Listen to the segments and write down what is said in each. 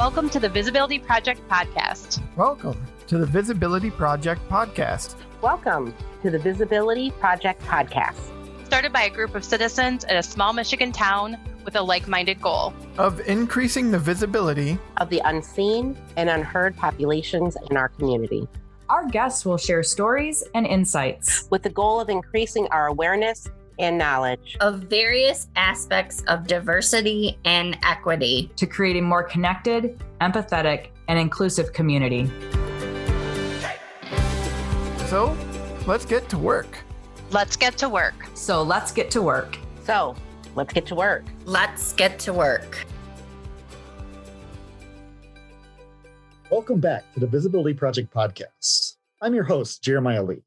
Welcome to the Visibility Project podcast. Welcome to the Visibility Project podcast. Welcome to the Visibility Project podcast. Started by a group of citizens in a small Michigan town with a like-minded goal of increasing the visibility of the unseen and unheard populations in our community. Our guests will share stories and insights with the goal of increasing our awareness and knowledge of various aspects of diversity and equity to create a more connected, empathetic, and inclusive community. So, let's get to work. Let's get to work. So let's get to work. So let's get to work. Let's get to work. Welcome back to the Visibility Project podcast. I'm your host, Jeremiah Lee.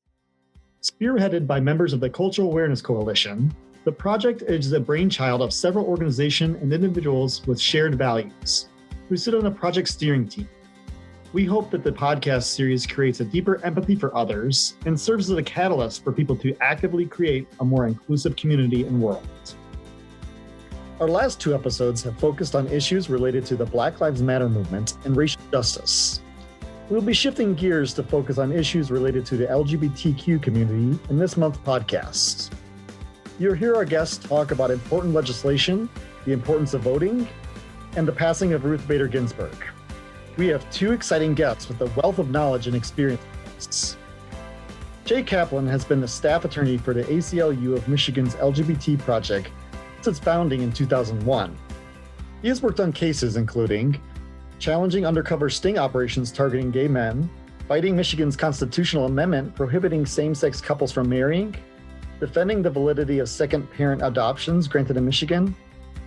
Spearheaded by members of the Cultural Awareness Coalition, the project is the brainchild of several organizations and individuals with shared values who sit on a project steering team. We hope that the podcast series creates a deeper empathy for others and serves as a catalyst for people to actively create a more inclusive community and world. Our last two episodes have focused on issues related to the Black Lives Matter movement and racial justice. We'll be shifting gears to focus on issues related to the LGBTQ community in this month's podcast. You'll hear our guests talk about important legislation, the importance of voting, and the passing of Ruth Bader Ginsburg. We have two exciting guests with a wealth of knowledge and experience. Jay Kaplan has been the staff attorney for the ACLU of Michigan's LGBT project since its founding in 2001. He has worked on cases including challenging undercover sting operations targeting gay men, fighting Michigan's constitutional amendment prohibiting same-sex couples from marrying, defending the validity of second-parent adoptions granted in Michigan,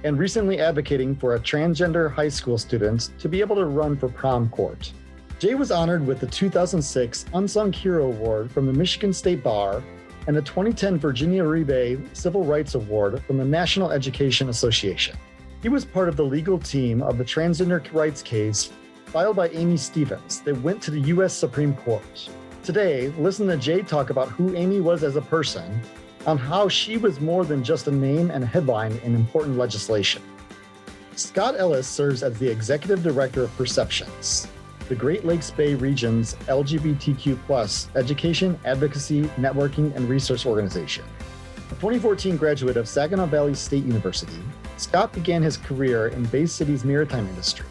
and recently advocating for a transgender high school student to be able to run for prom court. Jay was honored with the 2006 Unsung Hero Award from the Michigan State Bar and the 2010 Virginia Rebay Civil Rights Award from the National Education Association. He was part of the legal team of the transgender rights case filed by Amy Stevens that went to the U.S. Supreme Court. Today, listen to Jay talk about who Amy was as a person, on how she was more than just a name and a headline in important legislation. Scott Ellis serves as the Executive Director of Perceptions, the Great Lakes Bay region's LGBTQ+ education, advocacy, networking, and research organization. A 2014 graduate of Saginaw Valley State University, Scott began his career in Bay City's maritime industry,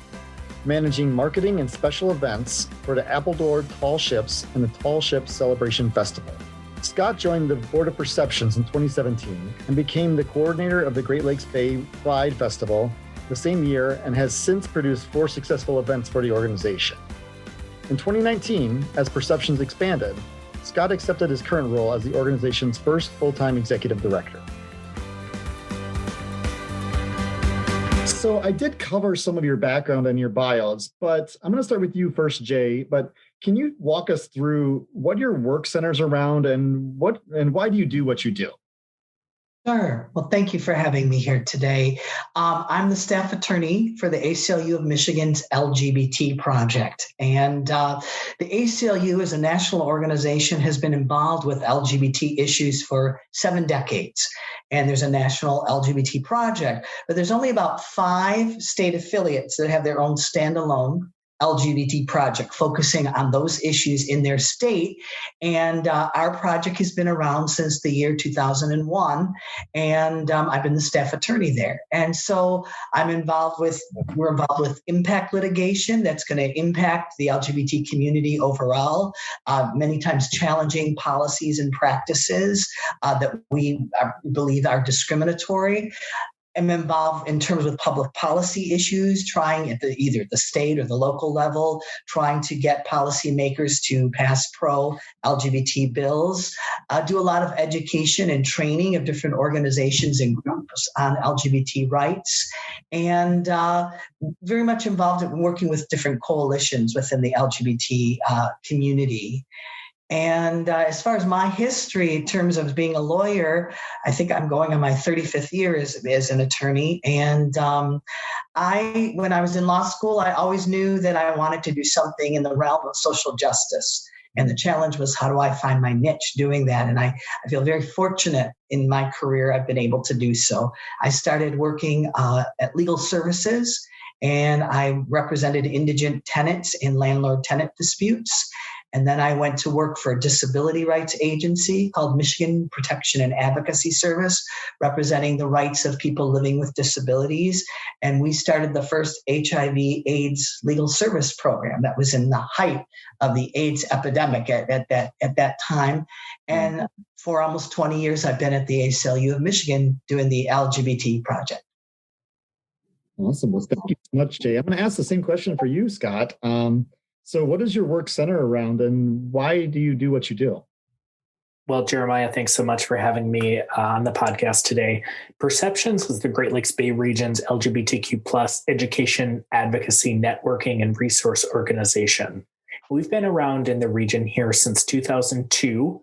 managing marketing and special events for the Appledore Tall Ships and the Tall Ships Celebration Festival. Scott joined the Board of Perceptions in 2017 and became the coordinator of the Great Lakes Bay Pride Festival the same year and has since produced 4 successful events for the organization. In 2019, as Perceptions expanded, Scott accepted his current role as the organization's first full-time executive director. So I did cover some of your background and your bios, but I'm going to start with you first, Jay. But can you walk us through what your work centers around and why do you do what you do? Sure. Well, thank you for having me here today. I'm the staff attorney for the ACLU of Michigan's LGBT project. And the ACLU as a national organization has been involved with LGBT issues for 7 decades. And there's a national LGBT project, but there's only about 5 state affiliates that have their own standalone LGBT project focusing on those issues in their state. And our project has been around since the year 2001. And I've been the staff attorney there. And so we're involved with impact litigation that's going to impact the LGBT community overall, many times challenging policies and practices that we believe are discriminatory. I'm involved in terms of public policy issues, trying at either the state or the local level, trying to get policymakers to pass pro-LGBT bills. Do a lot of education and training of different organizations and groups on LGBT rights, and very much involved in working with different coalitions within the LGBT community. And as far as my history in terms of being a lawyer, I think I'm going on my 35th year as an attorney. And when I was in law school, I always knew that I wanted to do something in the realm of social justice. And the challenge was, how do I find my niche doing that? And I feel very fortunate in my career I've been able to do so. I started working at legal services and I represented indigent tenants in landlord-tenant disputes. And then I went to work for a disability rights agency called Michigan Protection and Advocacy Service, representing the rights of people living with disabilities. And we started the first HIV/AIDS legal service program that was in the height of the AIDS epidemic at that time. And for almost 20 years, I've been at the ACLU of Michigan doing the LGBT project. Awesome. Well, thank you so much, Jay. I'm going to ask the same question for you, Scott. So what does your work center around, and why do you do what you do? Well, Jeremiah, thanks so much for having me on the podcast today. Perceptions is the Great Lakes Bay region's LGBTQ plus education, advocacy, networking, and resource organization. We've been around in the region here since 2002.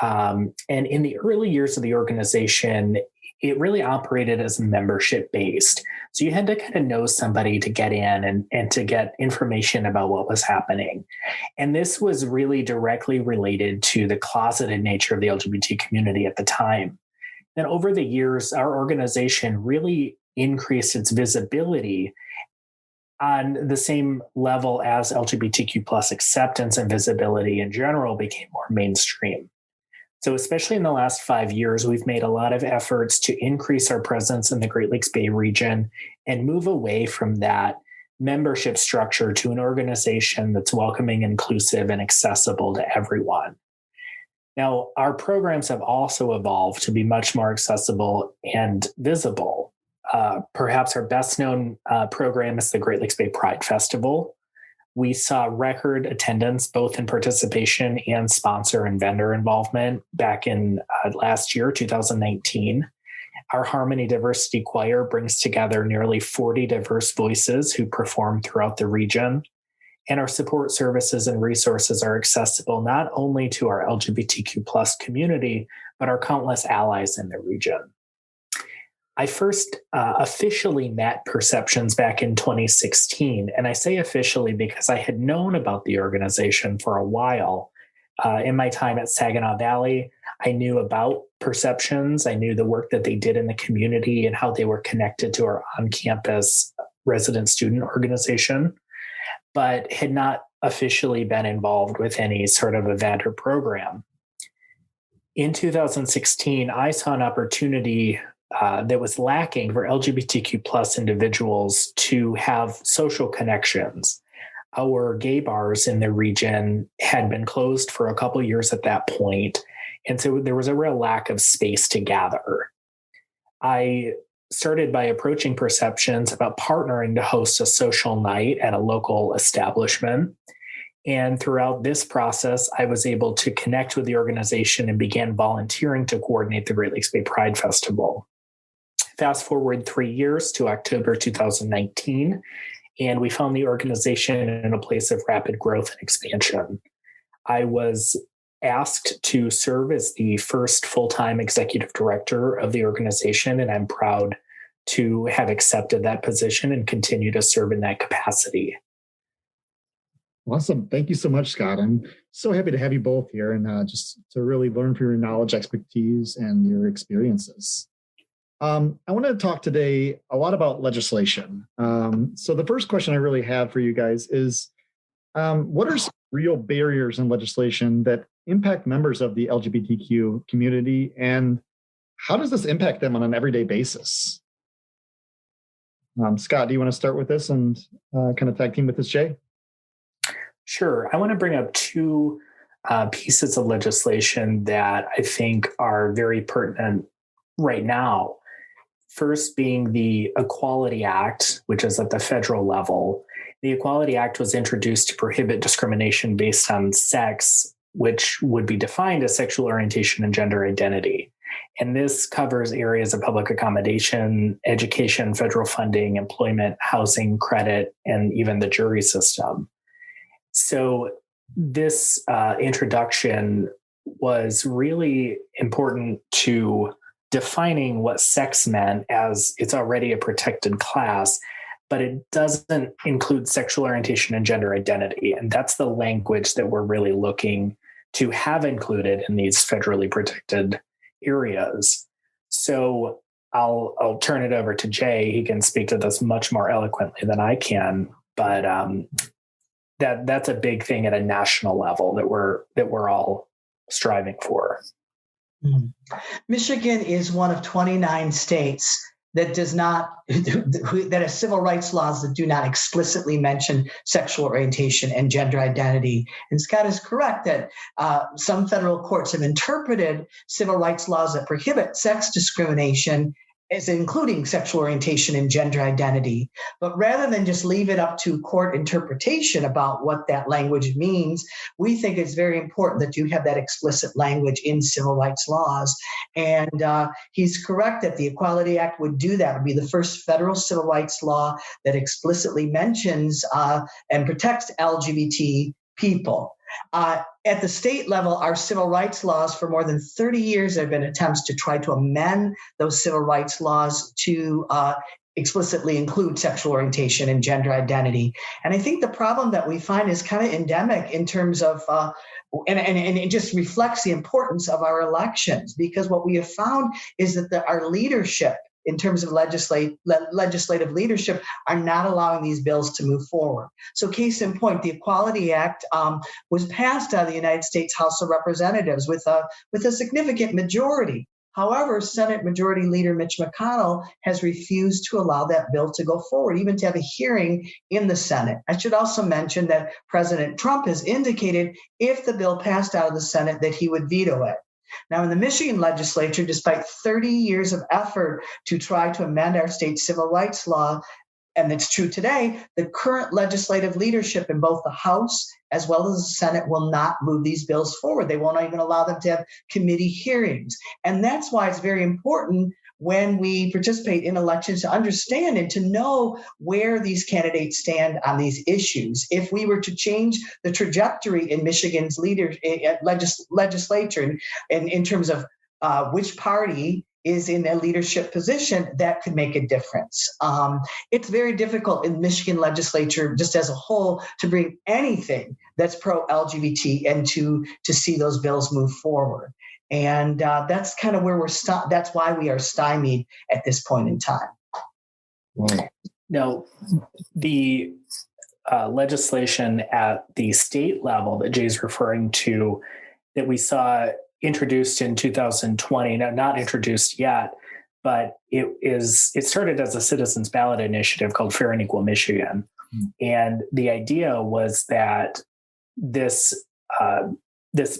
And in the early years of the organization, it really operated as membership based. So you had to kind of know somebody to get in and to get information about what was happening. And this was really directly related to the closeted nature of the LGBT community at the time. And over the years, our organization really increased its visibility on the same level as LGBTQ plus acceptance and visibility in general became more mainstream. So especially in the last 5 years, we've made a lot of efforts to increase our presence in the Great Lakes Bay region and move away from that membership structure to an organization that's welcoming, inclusive, and accessible to everyone. Now, our programs have also evolved to be much more accessible and visible. Perhaps our best known program is the Great Lakes Bay Pride Festival. We saw record attendance, both in participation and sponsor and vendor involvement back in last year, 2019. Our Harmony Diversity Choir brings together nearly 40 diverse voices who perform throughout the region. And our support services and resources are accessible not only to our LGBTQ plus community, but our countless allies in the region. I first officially met Perceptions back in 2016. And I say officially because I had known about the organization for a while. In my time at Saginaw Valley, I knew about Perceptions. I knew the work that they did in the community and how they were connected to our on-campus resident student organization, but had not officially been involved with any sort of event or program. In 2016, I saw an opportunity that was lacking for LGBTQ plus individuals to have social connections. Our gay bars in the region had been closed for a couple of years at that point, and so there was a real lack of space to gather. I started by approaching Perceptions about partnering to host a social night at a local establishment. And throughout this process, I was able to connect with the organization and began volunteering to coordinate the Great Lakes Bay Pride Festival. Fast forward 3 years to October 2019, and we found the organization in a place of rapid growth and expansion. I was asked to serve as the first full-time executive director of the organization, and I'm proud to have accepted that position and continue to serve in that capacity. Awesome. Thank you so much, Scott. I'm so happy to have you both here and just to really learn from your knowledge, expertise, and your experiences. I want to talk today a lot about legislation. So the first question I really have for you guys is, what are some real barriers in legislation that impact members of the LGBTQ community, and how does this impact them on an everyday basis? Scott, do you want to start with this and kind of tag team with this, Jay? Sure. I want to bring up two pieces of legislation that I think are very pertinent right now. First being the Equality Act, which is at the federal level. The Equality Act was introduced to prohibit discrimination based on sex, which would be defined as sexual orientation and gender identity. And this covers areas of public accommodation, education, federal funding, employment, housing, credit, and even the jury system. So this introduction was really important to defining what sex meant, as it's already a protected class, but it doesn't include sexual orientation and gender identity. And that's the language that we're really looking to have included in these federally protected areas. So I'll turn it over to Jay. He can speak to this much more eloquently than I can, but that's a big thing at a national level that we're all striving for. Michigan is one of 29 states that does not, that has civil rights laws that do not explicitly mention sexual orientation and gender identity. And Scott is correct that some federal courts have interpreted civil rights laws that prohibit sex discrimination as including sexual orientation and gender identity. But rather than just leave it up to court interpretation about what that language means, we think it's very important that you have that explicit language in civil rights laws. And he's correct that the Equality Act would do that. It would be the first federal civil rights law that explicitly mentions and protects LGBT people. At the state level, our civil rights laws for more than 30 years, there have been attempts to try to amend those civil rights laws to explicitly include sexual orientation and gender identity. And I think the problem that we find is kind of endemic in terms of, and it just reflects the importance of our elections, because what we have found is that our leadership in terms of legislative leadership are not allowing these bills to move forward. So case in point, the Equality Act was passed out of the United States House of Representatives with a significant majority. However, Senate Majority Leader Mitch McConnell has refused to allow that bill to go forward, even to have a hearing in the Senate. I should also mention that President Trump has indicated if the bill passed out of the Senate that he would veto it. Now, in the Michigan legislature, despite 30 years of effort to try to amend our state civil rights law, and it's true today, the current legislative leadership in both the House as well as the Senate will not move these bills forward. They won't even allow them to have committee hearings. And that's why it's very important when we participate in elections to understand and to know where these candidates stand on these issues. If we were to change the trajectory in Michigan's legislature and in terms of which party is in a leadership position, that could make a difference. It's very difficult in Michigan legislature, just as a whole, to bring anything that's pro-LGBT and to see those bills move forward. And that's kind of where that's why we are stymied at this point in time. Now, the legislation at the state level that Jay's referring to that we saw introduced in 2020, now not introduced yet, but it started as a citizens ballot initiative called Fair and Equal Michigan. And the idea was that this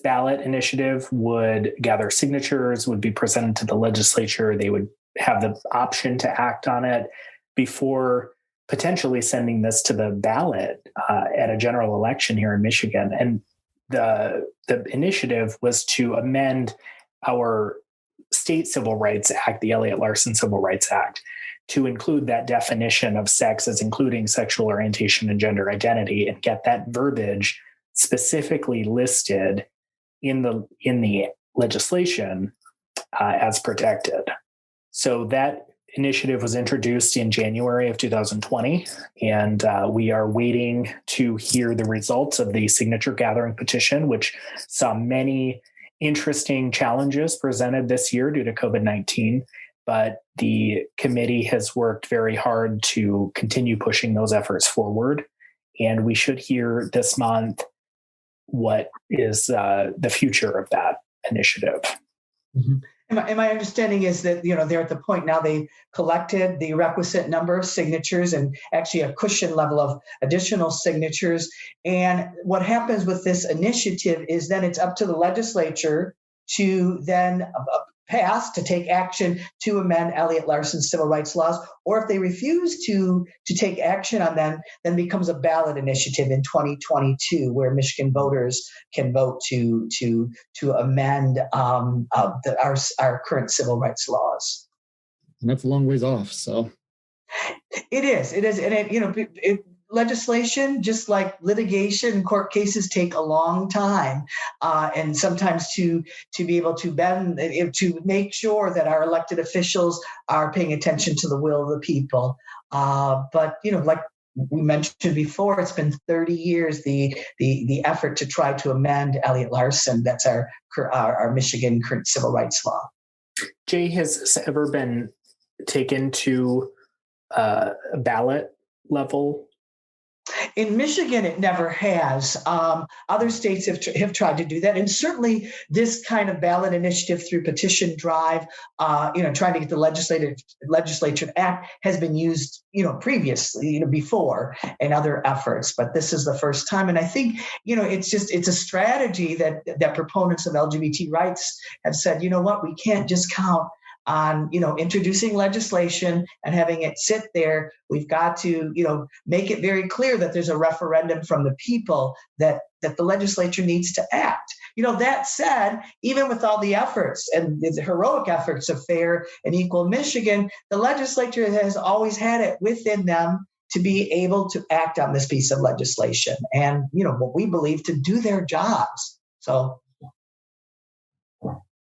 ballot initiative would gather signatures, would be presented to the legislature. They would have the option to act on it before potentially sending this to the ballot at a general election here in Michigan. And the initiative was to amend our state Civil Rights Act, the Elliott Larson Civil Rights Act, to include that definition of sex as including sexual orientation and gender identity, and get that verbiage specifically listed in the legislation as protected. So that initiative was introduced in January of 2020, and we are waiting to hear the results of the signature gathering petition, which saw many interesting challenges presented this year due to COVID-19. But the committee has worked very hard to continue pushing those efforts forward. And we should hear this month what is the future of that initiative. Mm-hmm. And my understanding is that, they're at the point now they collected the requisite number of signatures and actually a cushion level of additional signatures. And what happens with this initiative is then it's up to the legislature to then pass, to take action to amend Elliott Larson's civil rights laws, or if they refuse to take action on them, then becomes a ballot initiative in 2022, where Michigan voters can vote to amend our current civil rights laws. And that's a long ways off. So it is, and legislation, just like litigation, court cases take a long time, and sometimes to be able to bend, to make sure that our elected officials are paying attention to the will of the people. But like we mentioned before, it's been 30 years the effort to try to amend Elliott Larson. That's our Michigan current civil rights law. Jay, has ever been taken to a ballot level? In Michigan, it never has. Other states have tried to do that, and certainly this kind of ballot initiative through petition drive, trying to get the legislature to act, has been used, previously, before in other efforts. But this is the first time, and I think, it's a strategy that proponents of LGBT rights have said. You know what? We can't just count on introducing legislation and having it sit there. We've got to make it very clear that there's a referendum from the people, that the legislature needs to act. That said, even with all the efforts and the heroic efforts of Fair and Equal Michigan, the legislature has always had it within them to be able to act on this piece of legislation and what we believe to do their jobs. So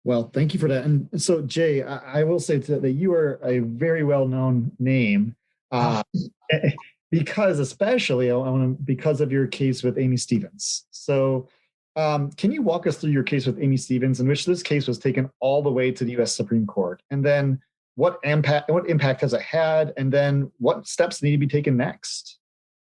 well, thank you for that. And so, Jay, I will say that you are a very well-known name because of your case with Amy Stevens. So can you walk us through your case with Amy Stevens, in which this case was taken all the way to the U.S. Supreme Court? And then what impact has it had? And then what steps need to be taken next?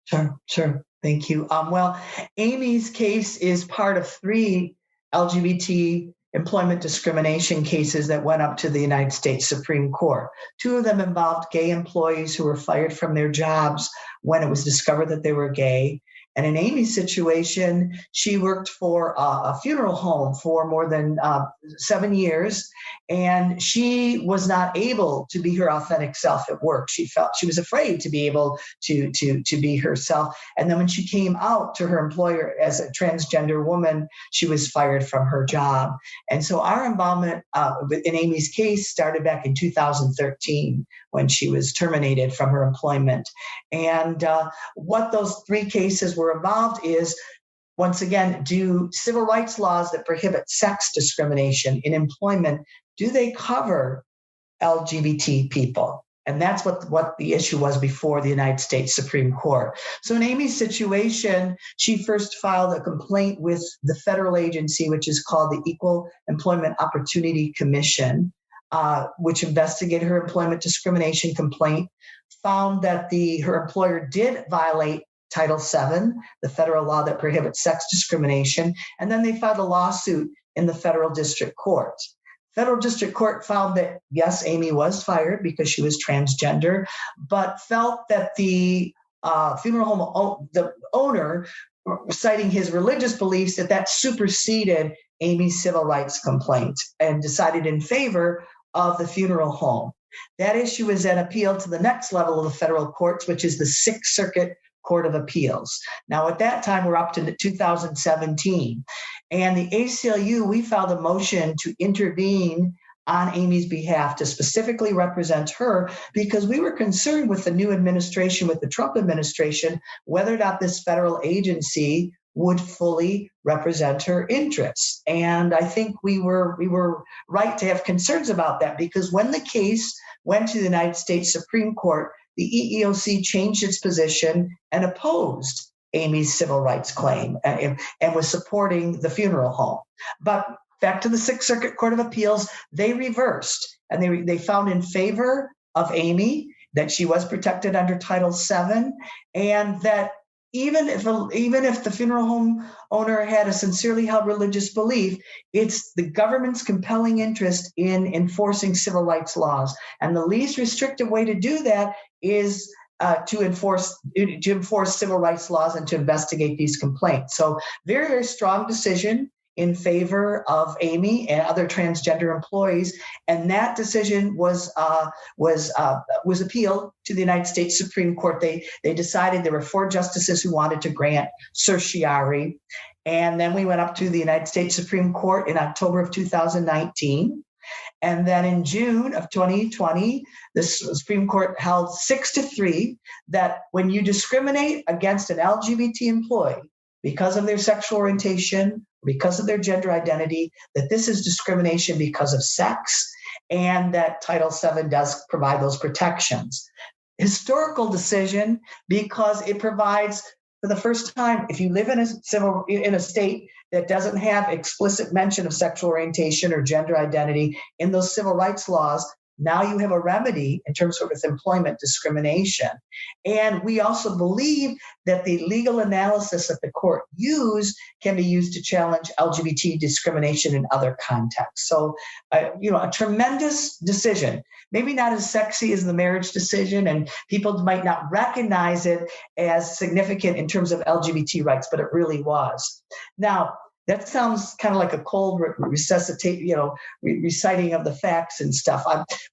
Sure. Thank you. Well, Amy's case is part of 3 LGBT employment discrimination cases that went up to the United States Supreme Court. 2 of them involved gay employees who were fired from their jobs when it was discovered that they were gay. And in Amy's situation, she worked for a funeral home for more than 7 years, and she was not able to be her authentic self at work. She felt she was afraid to be able to be herself. And then when she came out to her employer as a transgender woman, she was fired from her job. And so our involvement in Amy's case started back in 2013 when she was terminated from her employment. And what those 3 cases were involved is, once again, do civil rights laws that prohibit sex discrimination in employment, do they cover LGBT people? And that's what the issue was before the United States Supreme Court. So in Amy's situation, she first filed a complaint with the federal agency, which is called the Equal Employment Opportunity Commission, which investigated her employment discrimination complaint, found that her employer did violate Title VII, the federal law that prohibits sex discrimination, and then they filed a lawsuit in the federal district court. Federal district court found that, yes, Amy was fired because she was transgender, but felt that the funeral home, the owner, citing his religious beliefs, that superseded Amy's civil rights complaint and decided in favor of the funeral home. That issue is then appealed to the next level of the federal courts, which is the Sixth Circuit Court of Appeals. Now, at that time, we're up to 2017. And the ACLU, we filed a motion to intervene on Amy's behalf to specifically represent her because we were concerned with the new administration, with the Trump administration, whether or not this federal agency would fully represent her interests. And I think we were right to have concerns about that, because when the case went to the United States Supreme Court, the EEOC changed its position and opposed Amy's civil rights claim and was supporting the funeral home. But back to the Sixth Circuit Court of Appeals, they reversed, and they found in favor of Amy that she was protected under Title VII, and that even if the funeral home owner had a sincerely held religious belief, it's the government's compelling interest in enforcing civil rights laws. And the least restrictive way to do that is to enforce civil rights laws and to investigate these complaints. So very, very strong decision in favor of Amy and other transgender employees, and that decision was appealed to the United States Supreme Court. They decided there were 4 justices who wanted to grant certiorari, and then we went up to the United States Supreme Court in October of 2019. And then in June of 2020, the Supreme Court held 6-3 that when you discriminate against an LGBT employee because of their sexual orientation, because of their gender identity, that this is discrimination because of sex, and that Title VII does provide those protections. Historical decision, because it provides, for the first time, if you live in a state that doesn't have explicit mention of sexual orientation or gender identity in those civil rights laws, now you have a remedy in terms of employment discrimination. And we also believe that the legal analysis that the court used can be used to challenge LGBT discrimination in other contexts. So, a tremendous decision, maybe not as sexy as the marriage decision, and people might not recognize it as significant in terms of LGBT rights, but it really was. Now, that sounds kind of like a cold reciting of the facts and stuff.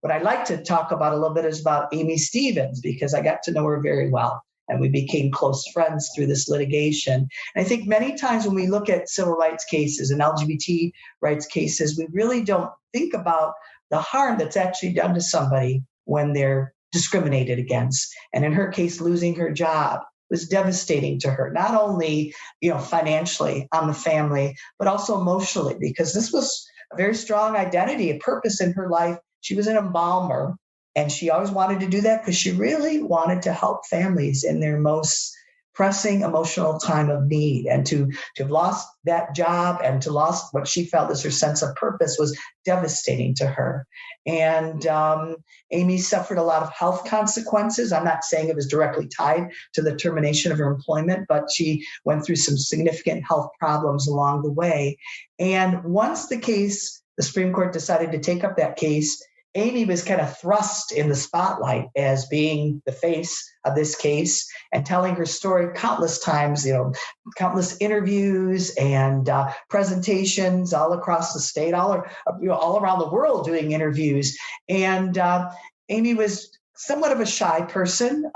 What I'd like to talk about a little bit is about Amy Stevens, because I got to know her very well, and we became close friends through this litigation. And I think many times when we look at civil rights cases and LGBT rights cases, we really don't think about the harm that's actually done to somebody when they're discriminated against. And in her case, losing her job was devastating to her, not only, financially on the family, but also emotionally, because this was a very strong identity, a purpose in her life. She was an embalmer, and she always wanted to do that because she really wanted to help families in their most pressing emotional time of need. And to have lost that job and to lost what she felt as her sense of purpose was devastating to her. And Amy suffered a lot of health consequences. I'm not saying it was directly tied to the termination of her employment, but she went through some significant health problems along the way. And once the Supreme Court decided to take up that case, Amy was kind of thrust in the spotlight as being the face of this case and telling her story countless times, countless interviews and presentations all across the state, all around the world doing interviews. And Amy was somewhat of a shy person,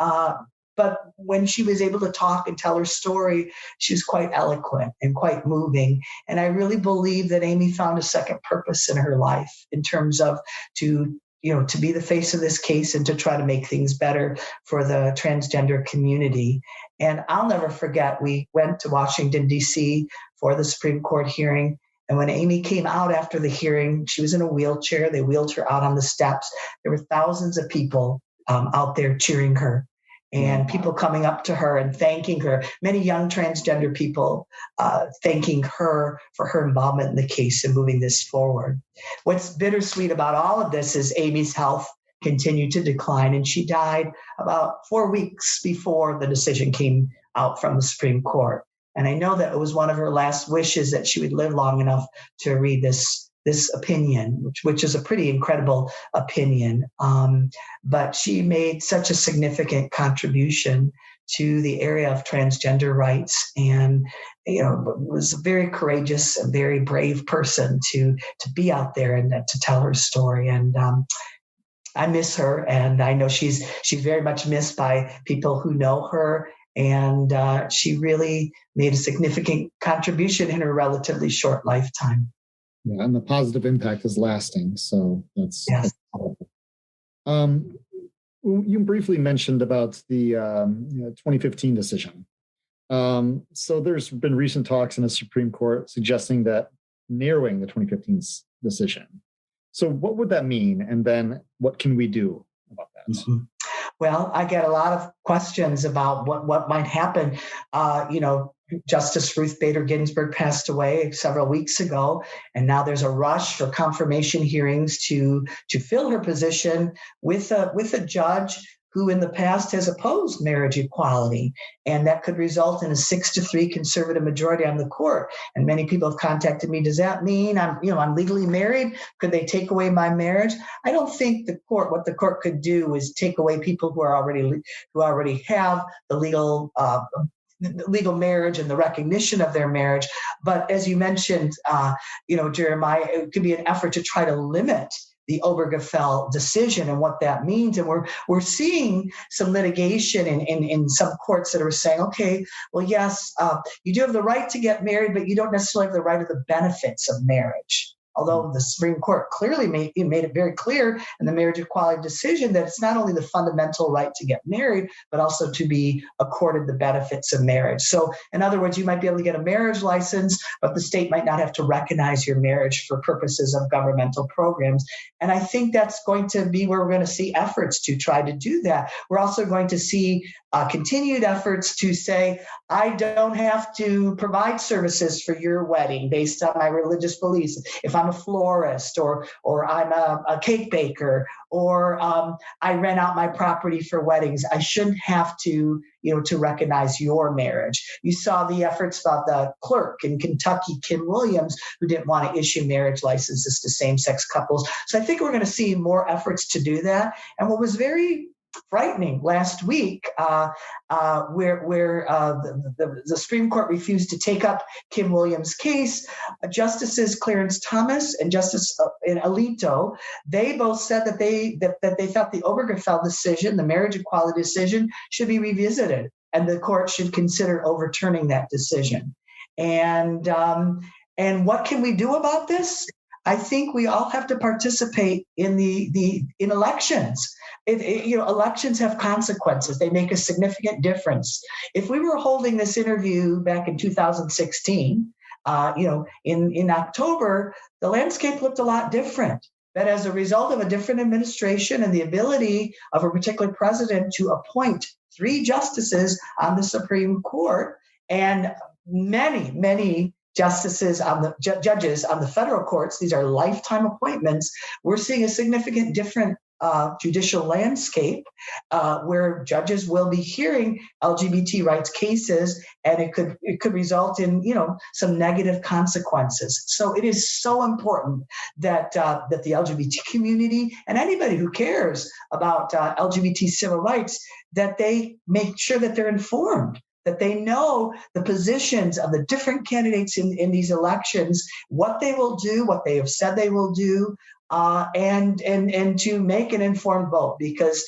but when she was able to talk and tell her story, she was quite eloquent and quite moving. And I really believe that Amy found a second purpose in her life in terms of to be the face of this case and to try to make things better for the transgender community. And I'll never forget, we went to Washington, D.C. for the Supreme Court hearing. And when Amy came out after the hearing, she was in a wheelchair. They wheeled her out on the steps. There were thousands of people out there cheering her. And people coming up to her and thanking her, many young transgender people thanking her for her involvement in the case and moving this forward. What's bittersweet about all of this is Amy's health continued to decline, and she died about 4 weeks before the decision came out from the Supreme Court. And I know that it was one of her last wishes that she would live long enough to read this opinion, which is a pretty incredible opinion. But she made such a significant contribution to the area of transgender rights, and was a very courageous and very brave person to be out there and to tell her story. And I miss her, and I know she's very much missed by people who know her. And she really made a significant contribution in her relatively short lifetime. Yeah, and the positive impact is lasting. So that's powerful. You briefly mentioned about the 2015 decision. So there's been recent talks in the Supreme Court suggesting that narrowing the 2015 decision. So what would that mean? And then what can we do about that? Mm-hmm. Well, I get a lot of questions about what might happen. Justice Ruth Bader Ginsburg passed away several weeks ago, and now there's a rush for confirmation hearings to fill her position with a judge who in the past has opposed marriage equality, and that could result in a 6-3 conservative majority on the court. And many people have contacted me. Does that mean I'm legally married? Could they take away my marriage? I don't think what the court could do is take away people who already have the legal marriage and the recognition of their marriage. But as you mentioned, Jeremiah, it could be an effort to try to limit the Obergefell decision and what that means. And we're seeing some litigation in some courts that are saying, okay, well, yes, you do have the right to get married, but you don't necessarily have the right of the benefits of marriage. Although the Supreme Court clearly made it very clear in the marriage equality decision that it's not only the fundamental right to get married, but also to be accorded the benefits of marriage. So in other words, you might be able to get a marriage license, but the state might not have to recognize your marriage for purposes of governmental programs. And I think that's going to be where we're going to see efforts to try to do that. We're also going to see continued efforts to say, I don't have to provide services for your wedding based on my religious beliefs. If I'm a florist or I'm a cake baker or I rent out my property for weddings, I shouldn't have to recognize your marriage. You saw the efforts about the clerk in Kentucky, Kim Williams, who didn't want to issue marriage licenses to same-sex couples. So I think we're going to see more efforts to do that. And what was very frightening last week, where the Supreme Court refused to take up Kim Williams' case, Justices Clarence Thomas and Justice Alito, they both said that they thought the Obergefell decision, the marriage equality decision, should be revisited, and the court should consider overturning that decision. And what can we do about this? I think we all have to participate in in elections. Elections have consequences. They make a significant difference. If we were holding this interview back in 2016, in October, the landscape looked a lot different. But as a result of a different administration and the ability of a particular president to appoint 3 justices on the Supreme Court and many justices on the judges on the federal courts, these are lifetime appointments, we're seeing a significant different judicial landscape where judges will be hearing LGBT rights cases, and it could result in some negative consequences. So it is so important that the LGBT community and anybody who cares about LGBT civil rights, that they make sure that they're informed, that they know the positions of the different candidates in these elections, what they will do, what they have said they will do, and to make an informed vote. Because,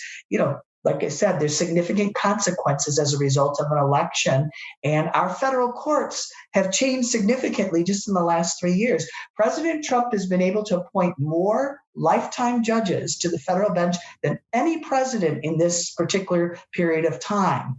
like I said, there's significant consequences as a result of an election. And our federal courts have changed significantly just in the last 3 years. President Trump has been able to appoint more lifetime judges to the federal bench than any president in this particular period of time.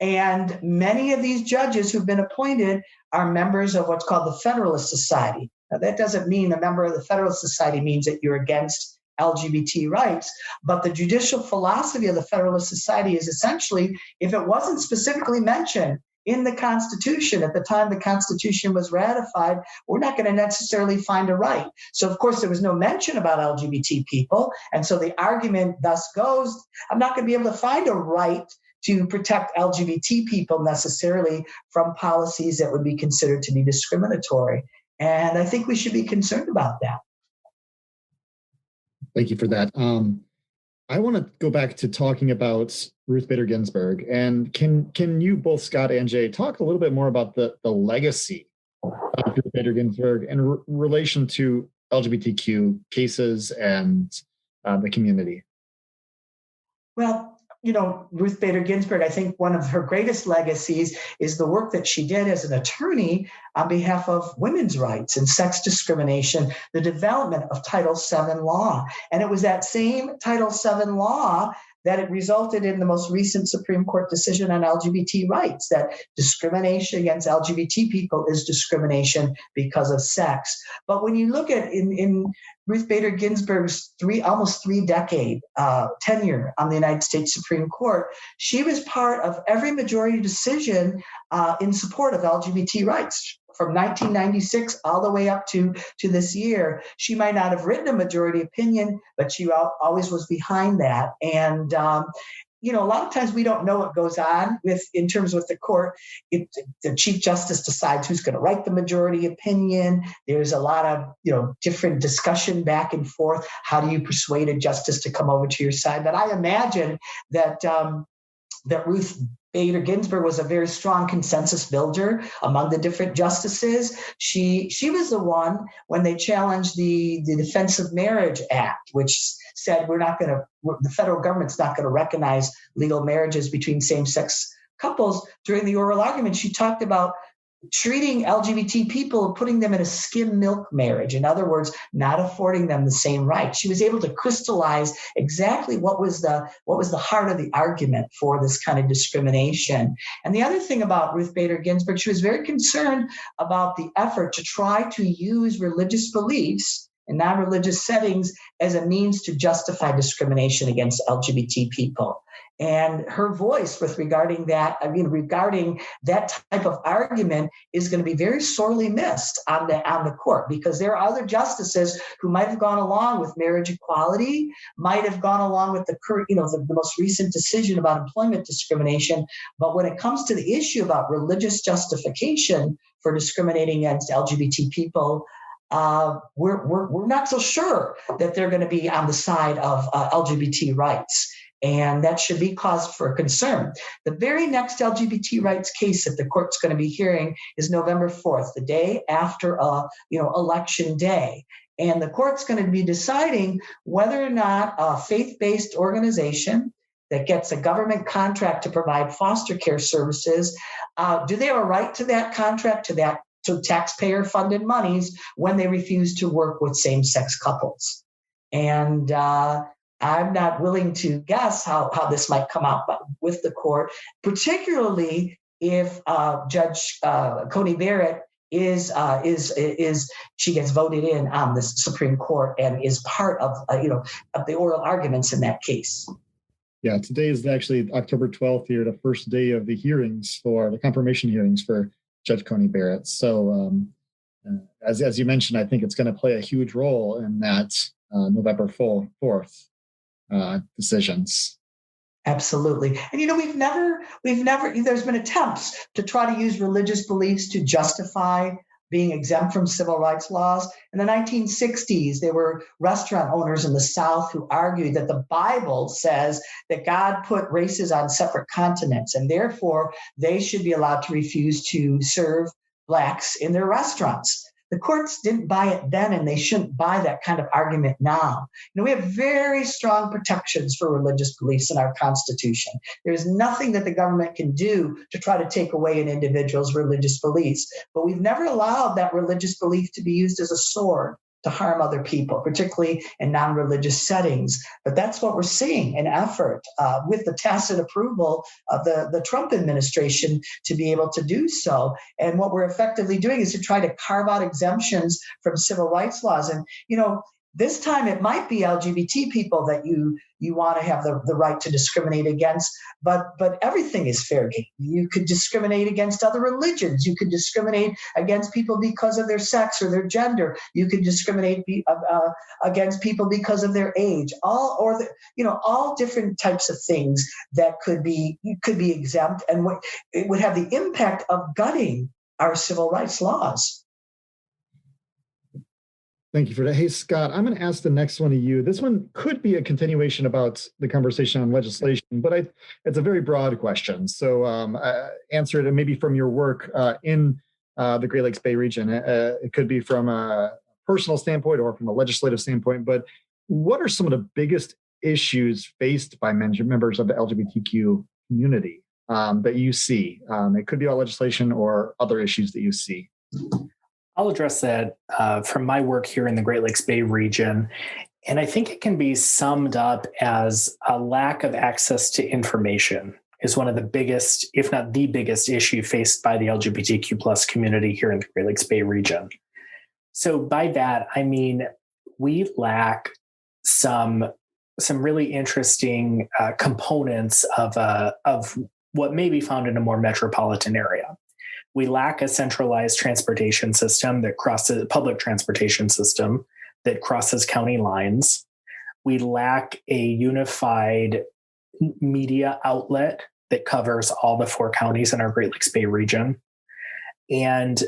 And many of these judges who've been appointed are members of what's called the Federalist Society. Now, that doesn't mean a member of the Federalist Society means that you're against LGBT rights, but the judicial philosophy of the Federalist Society is essentially, if it wasn't specifically mentioned in the Constitution at the time the Constitution was ratified, we're not going to necessarily find a right. So, of course, there was no mention about LGBT people. And so the argument thus goes, I'm not going to be able to find a right to protect LGBT people necessarily from policies that would be considered to be discriminatory. And I think we should be concerned about that. Thank you for that. I want to go back to talking about Ruth Bader Ginsburg. And can you both, Scott and Jay, talk a little bit more about the legacy of Ruth Bader Ginsburg in relation to LGBTQ cases and the community? Well, Ruth Bader Ginsburg, I think one of her greatest legacies is the work that she did as an attorney on behalf of women's rights and sex discrimination, the development of Title VII law. And it was that same Title VII law that it resulted in the most recent Supreme Court decision on LGBT rights, that discrimination against LGBT people is discrimination because of sex. But when you look at in Ruth Bader Ginsburg's almost 3-decade tenure on the United States Supreme Court, she was part of every majority decision in support of LGBT rights. From 1996 all the way up to this year. She might not have written a majority opinion, but she always was behind that. And, a lot of times we don't know what goes on in terms with the court. The Chief Justice decides who's going to write the majority opinion. There's a lot of, different discussion back and forth. How do you persuade a justice to come over to your side? But I imagine that Ruth Bader Ginsburg was a very strong consensus builder among the different justices. She was the one when they challenged the Defense of Marriage Act, which said the federal government's not going to recognize legal marriages between same-sex couples. During the oral argument, she talked about treating LGBT people, putting them in a skim milk marriage. In other words, not affording them the same rights. She was able to crystallize exactly what was the heart of the argument for this kind of discrimination. And the other thing about Ruth Bader Ginsburg, she was very concerned about the effort to try to use religious beliefs in non-religious settings as a means to justify discrimination against LGBT people. And her voice regarding that type of argument is going to be very sorely missed on the court, because there are other justices who might have gone along with marriage equality, might have gone along with the most recent decision about employment discrimination. But when it comes to the issue about religious justification for discriminating against LGBT people, we're not so sure that they're going to be on the side of LGBT rights. And that should be cause for concern. The very next LGBT rights case that the court's going to be hearing is November 4th, the day after Election Day. And the court's going to be deciding whether or not a faith-based organization that gets a government contract to provide foster care services, do they have a right to that contract, to taxpayer-funded monies when they refuse to work with same-sex couples? And I'm not willing to guess how this might come out with the court, particularly if Judge Coney Barrett she gets voted in on the Supreme Court and is part of the oral arguments in that case. Yeah, today is actually October 12th here, the first day of the confirmation hearings for Judge Coney Barrett. So as you mentioned, I think it's going to play a huge role in that November 4th decisions. Absolutely. And we've never, there's been attempts to try to use religious beliefs to justify being exempt from civil rights laws. In the 1960s, there were restaurant owners in the South who argued that the Bible says that God put races on separate continents, and therefore they should be allowed to refuse to serve Blacks in their restaurants. The courts didn't buy it then, and they shouldn't buy that kind of argument now. We have very strong protections for religious beliefs in our Constitution. There's nothing that the government can do to try to take away an individual's religious beliefs, but we've never allowed that religious belief to be used as a sword to harm other people, particularly in non-religious settings. But that's what we're seeing, an effort with the tacit approval of the Trump administration to be able to do so. And what we're effectively doing is to try to carve out exemptions from civil rights laws. And, this time it might be LGBT people that you want to have the right to discriminate against, but everything is fair game. You could discriminate against other religions. You could discriminate against people because of their sex or their gender. You could discriminate against people because of their age. All different types of things that could be exempt, and it would have the impact of gutting our civil rights laws. Thank you for that. Hey, Scott, I'm going to ask the next one of you. This one could be a continuation about the conversation on legislation, but it's a very broad question. So answer it maybe from your work in the Great Lakes Bay region. It could be from a personal standpoint or from a legislative standpoint, but what are some of the biggest issues faced by members of the LGBTQ community that you see? It could be about legislation or other issues that you see. I'll address that from my work here in the Great Lakes Bay region. And I think it can be summed up as a lack of access to information is one of the biggest, if not the biggest issue faced by the LGBTQ plus community here in the Great Lakes Bay region. So by that, I mean, we lack some really interesting components of what may be found in a more metropolitan area. We lack a centralized transportation system public transportation system that crosses county lines. We lack a unified media outlet that covers all the 4 counties in our Great Lakes Bay region. And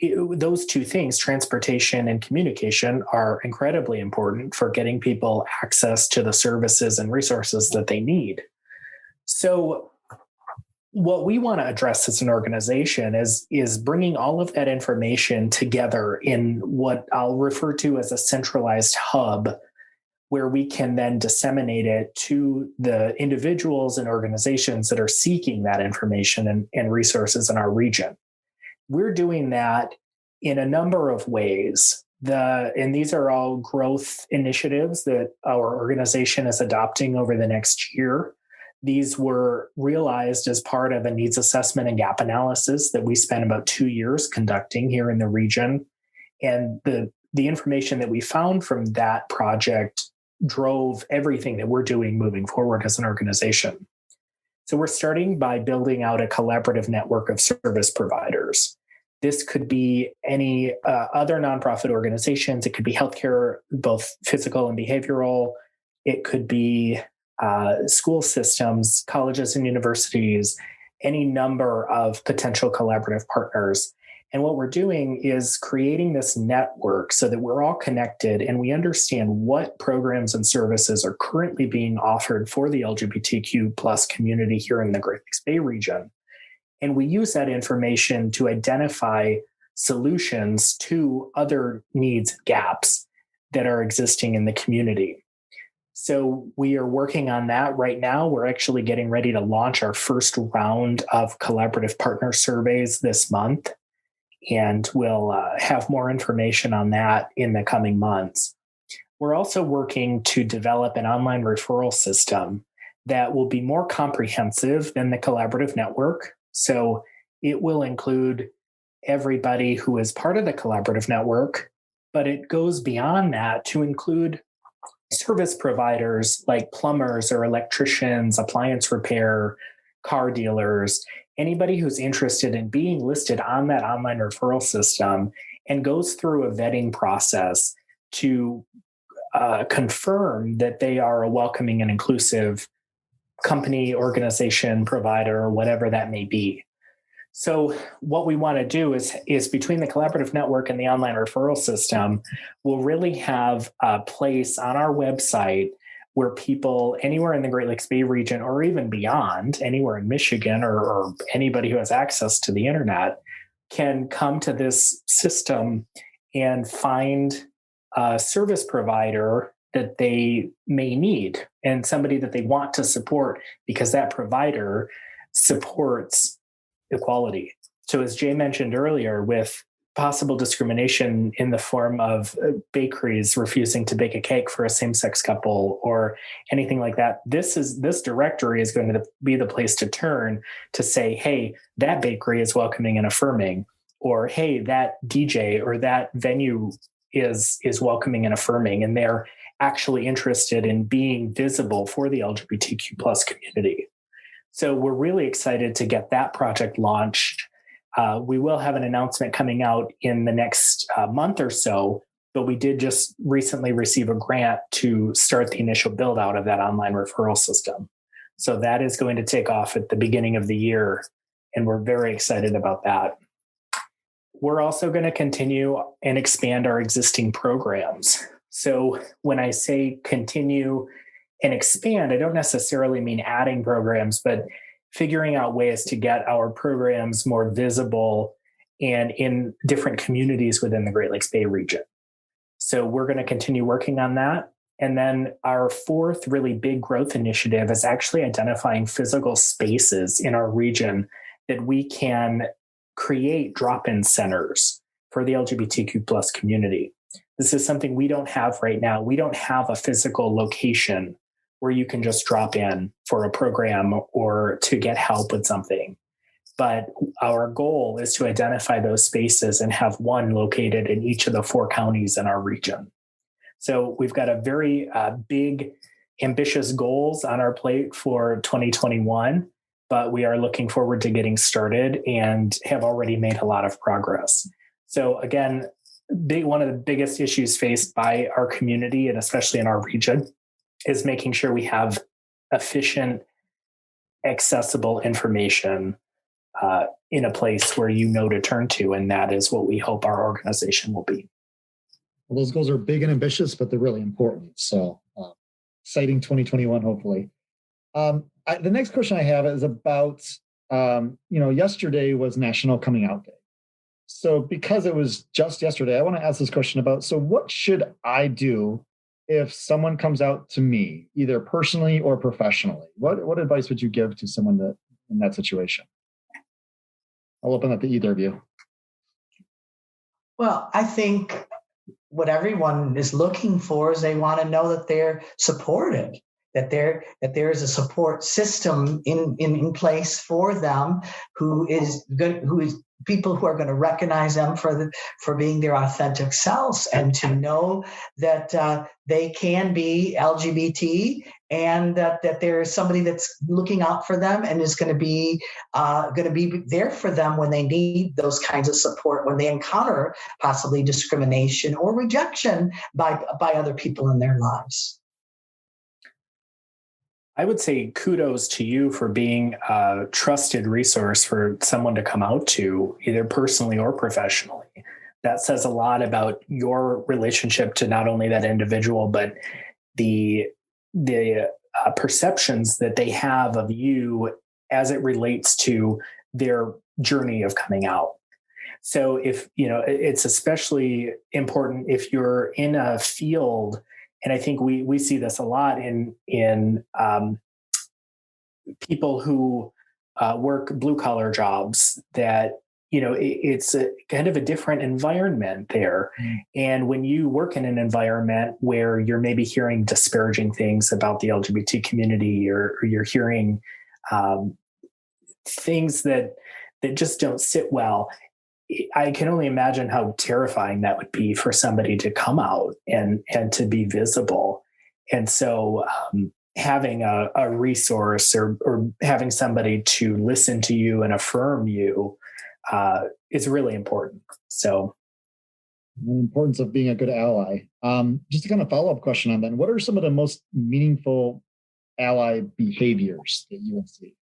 those 2 things, transportation and communication, are incredibly important for getting people access to the services and resources that they need. So what we want to address as an organization is bringing all of that information together in what I'll refer to as a centralized hub, where we can then disseminate it to the individuals and organizations that are seeking that information and resources in our region. We're doing that in a number of ways. And these are all growth initiatives that our organization is adopting over the next year. These were realized as part of a needs assessment and gap analysis that we spent about 2 years conducting here in the region. And the the information that we found from that project drove everything that we're doing moving forward as an organization. So we're starting by building out a collaborative network of service providers. This could be any other nonprofit organizations. It could be healthcare, both physical and behavioral. It could be school systems, colleges and universities, any number of potential collaborative partners. And what we're doing is creating this network so that we're all connected and we understand what programs and services are currently being offered for the LGBTQ plus community here in the Great Lakes Bay region. And we use that information to identify solutions to other needs and gaps that are existing in the community. So we are working on that right now. We're actually getting ready to launch our first round of collaborative partner surveys this month. And we'll have more information on that in the coming months. We're also working to develop an online referral system that will be more comprehensive than the collaborative network. So it will include everybody who is part of the collaborative network, but it goes beyond that to include service providers like plumbers or electricians, appliance repair, car dealers, anybody who's interested in being listed on that online referral system and goes through a vetting process to confirm that they are a welcoming and inclusive company, organization, provider, or whatever that may be. So what we want to do is between the collaborative network and the online referral system, we'll really have a place on our website where people anywhere in the Great Lakes Bay region or even beyond, anywhere in Michigan or anybody who has access to the internet can come to this system and find a service provider that they may need and somebody that they want to support because that provider supports equality. So as Jay mentioned earlier, with possible discrimination in the form of bakeries refusing to bake a cake for a same-sex couple or anything like that, this directory is going to be the place to turn to say, hey, that bakery is welcoming and affirming, or hey, that DJ or that venue is welcoming and affirming, and they're actually interested in being visible for the LGBTQ plus community. So we're really excited to get that project launched. We will have an announcement coming out in the next month or so, but we did just recently receive a grant to start the initial build out of that online referral system. So that is going to take off at the beginning of the year, and we're very excited about that. We're also going to continue and expand our existing programs. So when I say continue and expand, I don't necessarily mean adding programs, but figuring out ways to get our programs more visible and in different communities within the Great Lakes Bay region. So we're going to continue working on that. And then our fourth really big growth initiative is actually identifying physical spaces in our region that we can create drop-in centers for the LGBTQ plus community. This is something we don't have right now. We don't have a physical location where you can just drop in for a program or to get help with something. But our goal is to identify those spaces and have one located in each of the 4 counties in our region. So we've got a very big, ambitious goals on our plate for 2021, but we are looking forward to getting started and have already made a lot of progress. So again, one of the biggest issues faced by our community, and especially in our region, is making sure we have efficient, accessible information in a place where you know to turn to. And that is what we hope our organization will be. Well, those goals are big and ambitious, but they're really important. So exciting 2021, hopefully. The next question I have is about, yesterday was National Coming Out Day. So because it was just yesterday, I want to ask this question about, so what should I do if someone comes out to me, either personally or professionally? What advice would you give to someone in that situation? I'll open up to either of you. Well, I think what everyone is looking for is they want to know that they're supported, that there is a support system in place for them who is people who are going to recognize them for being their authentic selves, and to know that they can be LGBT, and that there is somebody that's looking out for them and is going to be there for them when they need those kinds of support, when they encounter possibly discrimination or rejection by other people in their lives. I would say kudos to you for being a trusted resource for someone to come out to, either personally or professionally. That says a lot about your relationship to not only that individual, but the perceptions that they have of you as it relates to their journey of coming out. So if, it's especially important if you're in a field, and I think we see this a lot in people who work blue collar jobs, that it's a kind of a different environment there. And when you work in an environment where you're maybe hearing disparaging things about the LGBT community, or you're hearing things that just don't sit well, I can only imagine how terrifying that would be for somebody to come out and to be visible. And so having a resource or having somebody to listen to you and affirm you is really important. So the importance of being a good ally. Just a kind of follow-up question on that. What are some of the most meaningful ally behaviors that you would see?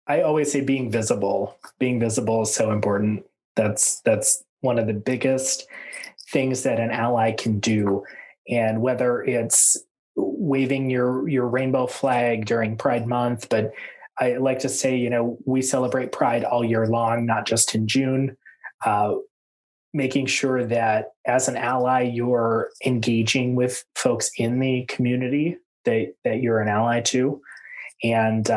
I always say being visible. Being visible is so important. That's one of the biggest things that an ally can do. And whether it's waving your rainbow flag during Pride Month, but I like to say, we celebrate Pride all year long, not just in June. Making sure that as an ally, you're engaging with folks in the community that you're an ally to. And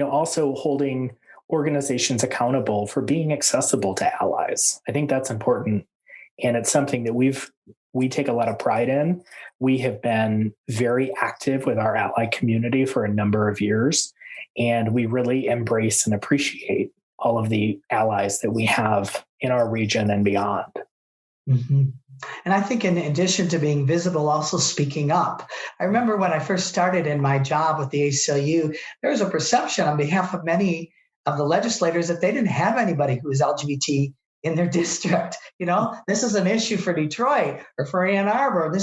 also holding organizations accountable for being accessible to allies. I think that's important. And it's something that we take a lot of pride in. We have been very active with our ally community for a number of years, and we really embrace and appreciate all of the allies that we have in our region and beyond. Mm-hmm. And I think in addition to being visible, also speaking up. I remember when I first started in my job with the ACLU, there was a perception on behalf of many of the legislators that they didn't have anybody who was LGBT in their district. This is an issue for Detroit or for Ann Arbor.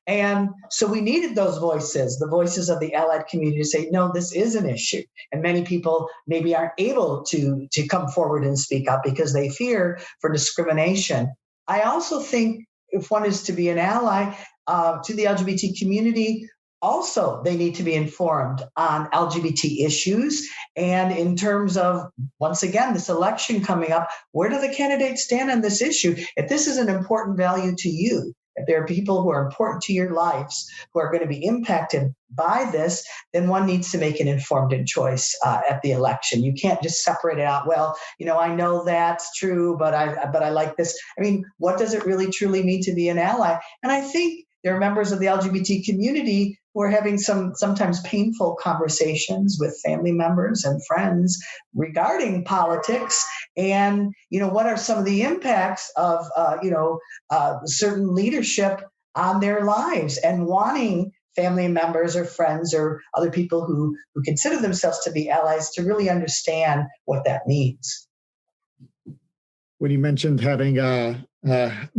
And so we needed those voices, the voices of the allied community, to say, no, this is an issue. And many people maybe aren't able to come forward and speak up because they fear for discrimination. I also think if one is to be an ally to the LGBT community, also they need to be informed on LGBT issues. And in terms of, once again, this election coming up, where do the candidates stand on this issue? If this is an important value to you, if there are people who are important to your lives who are going to be impacted by this, then one needs to make an informed choice at the election. You can't just separate it out. Well, I know that's true, but I like this. I mean, what does it really truly mean to be an ally? And I think there are members of the LGBT community who are having some sometimes painful conversations with family members and friends regarding politics. And, what are some of the impacts of, certain leadership on their lives, and wanting family members or friends or other people who consider themselves to be allies to really understand what that means. When you mentioned having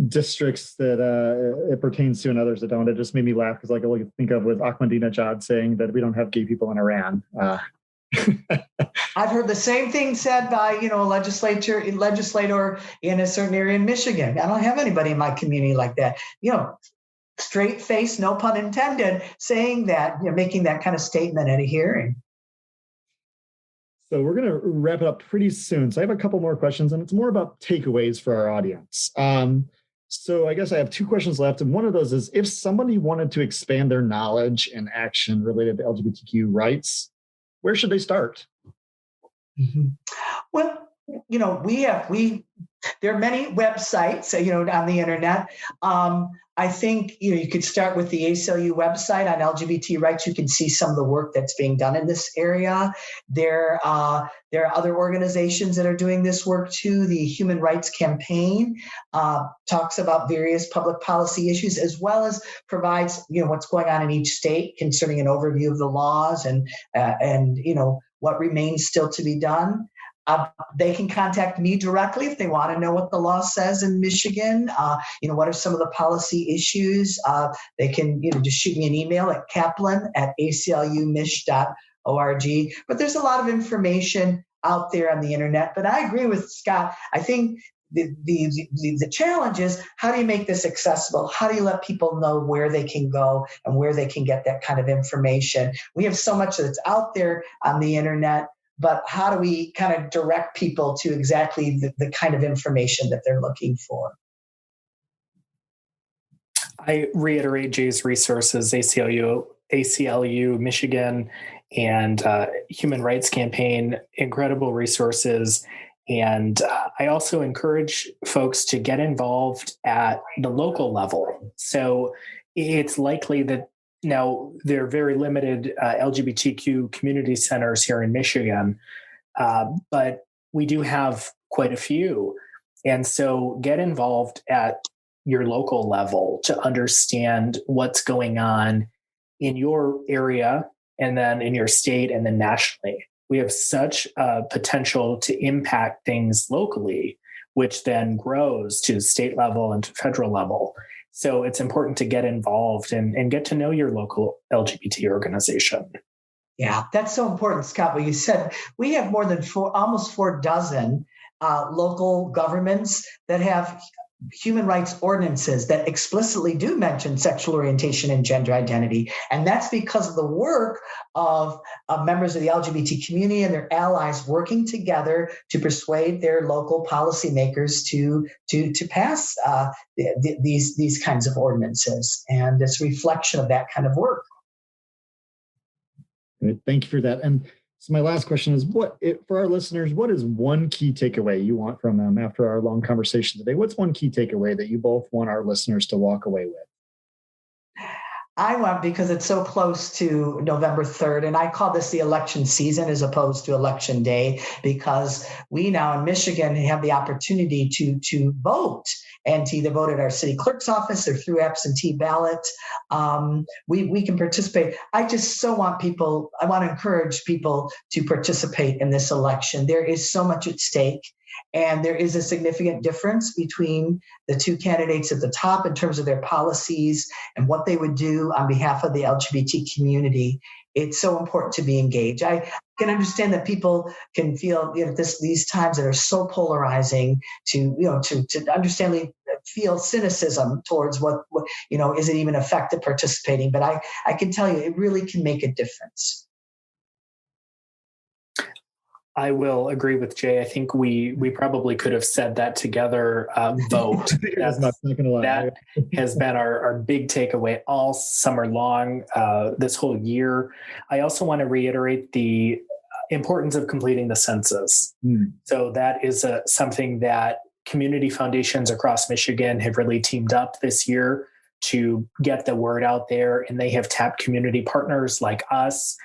districts that it pertains to and others that don't, it just made me laugh because, I think of with Ahmadinejad saying that we don't have gay people in Iran. I've heard the same thing said by a legislator in a certain area in Michigan. I don't have anybody in my community like that. Straight face, no pun intended, saying that, making that kind of statement at a hearing. So we're going to wrap it up pretty soon. So I have a couple more questions, and it's more about takeaways for our audience. So I guess I have two questions left. And one of those is, if somebody wanted to expand their knowledge and action related to LGBTQ rights, where should they start? Mm-hmm. Well, there are many websites, on the internet. I think you could start with the ACLU website on LGBT rights. You can see some of the work that's being done in this area. There are other organizations that are doing this work too. The Human Rights Campaign talks about various public policy issues, as well as provides what's going on in each state concerning an overview of the laws and what remains still to be done. They can contact me directly if they want to know what the law says in Michigan. What are some of the policy issues? They can just shoot me an email at kaplan@aclumich.org. But there's a lot of information out there on the internet. But I agree with Scott. I think the challenge is, how do you make this accessible? How do you let people know where they can go and where they can get that kind of information? We have so much that's out there on the internet. But how do we kind of direct people to exactly the kind of information that they're looking for? I reiterate Jay's resources, ACLU Michigan, and Human Rights Campaign, incredible resources. And I also encourage folks to get involved at the local level. So it's likely that now, there are very limited LGBTQ community centers here in Michigan, but we do have quite a few. And so get involved at your local level to understand what's going on in your area, and then in your state, and then nationally. We have such potential to impact things locally, which then grows to state level and to federal level. So it's important to get involved and get to know your local LGBT organization. Yeah, that's so important, Scott. What you said, we have more than almost 4 dozen local governments that have human rights ordinances that explicitly do mention sexual orientation and gender identity. And that's because of the work of members of the LGBT community and their allies working together to persuade their local policymakers to pass these kinds of ordinances. And it's a reflection of that kind of work. Thank you for that. And so my last question is, for our listeners, what is one key takeaway you want from them after our long conversation today? What's one key takeaway that you both want our listeners to walk away with? I want, because it's so close to November 3rd, and I call this the election season as opposed to election day, because we now in Michigan have the opportunity to vote, and to either vote at our city clerk's office or through absentee ballot. We can participate. I just I want to encourage people to participate in this election. There is so much at stake. And there is a significant difference between the two candidates at the top in terms of their policies and what they would do on behalf of the LGBT community. It's so important to be engaged. I can understand that people can feel these times that are so polarizing to understandably feel cynicism towards what is it even effective participating? But I can tell you, it really can make a difference. I will agree with Jay. I think we probably could have said that together. Vote. That has been our big takeaway all summer long, this whole year. I also want to reiterate the importance of completing the census. So that is something that community foundations across Michigan have really teamed up this year to get the word out there, and they have tapped community partners like us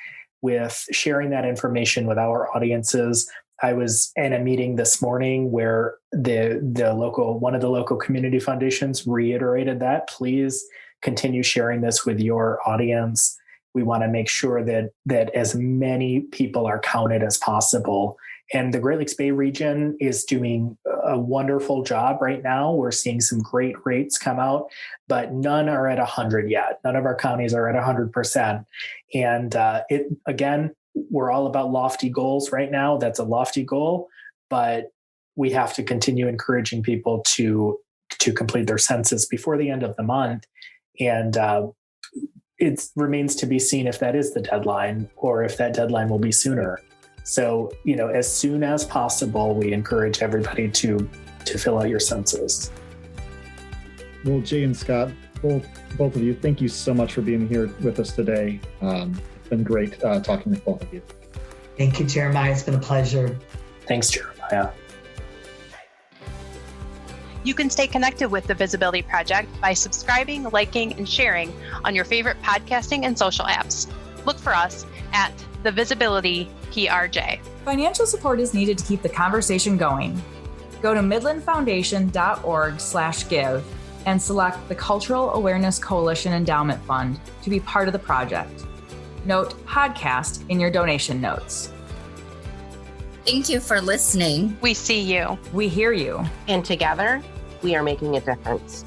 with sharing that information with our audiences. I was in a meeting this morning where one of the local community foundations reiterated that please continue sharing this with your audience. We want to make sure that as many people are counted as possible. And the Great Lakes Bay region is doing a wonderful job right now. We're seeing some great rates come out, but none are at 100 yet. None of our counties are at 100%. And again, we're all about lofty goals right now. That's a lofty goal, but we have to continue encouraging people to complete their census before the end of the month. And it remains to be seen if that is the deadline or if that deadline will be sooner. So, as soon as possible, we encourage everybody to fill out your census. Well, Jay and Scott, both of you, thank you so much for being here with us today. It's been great talking with both of you. Thank you, Jeremiah. It's been a pleasure. Thanks, Jeremiah. You can stay connected with the Visibility Project by subscribing, liking, and sharing on your favorite podcasting and social apps. Look for us at the Visibility PRJ. Financial support is needed to keep the conversation going. Go to midlandfoundation.org/give and select the Cultural Awareness Coalition Endowment Fund to be part of the project. Note podcast in your donation notes. Thank you for listening. We see you. We hear you. And together, we are making a difference.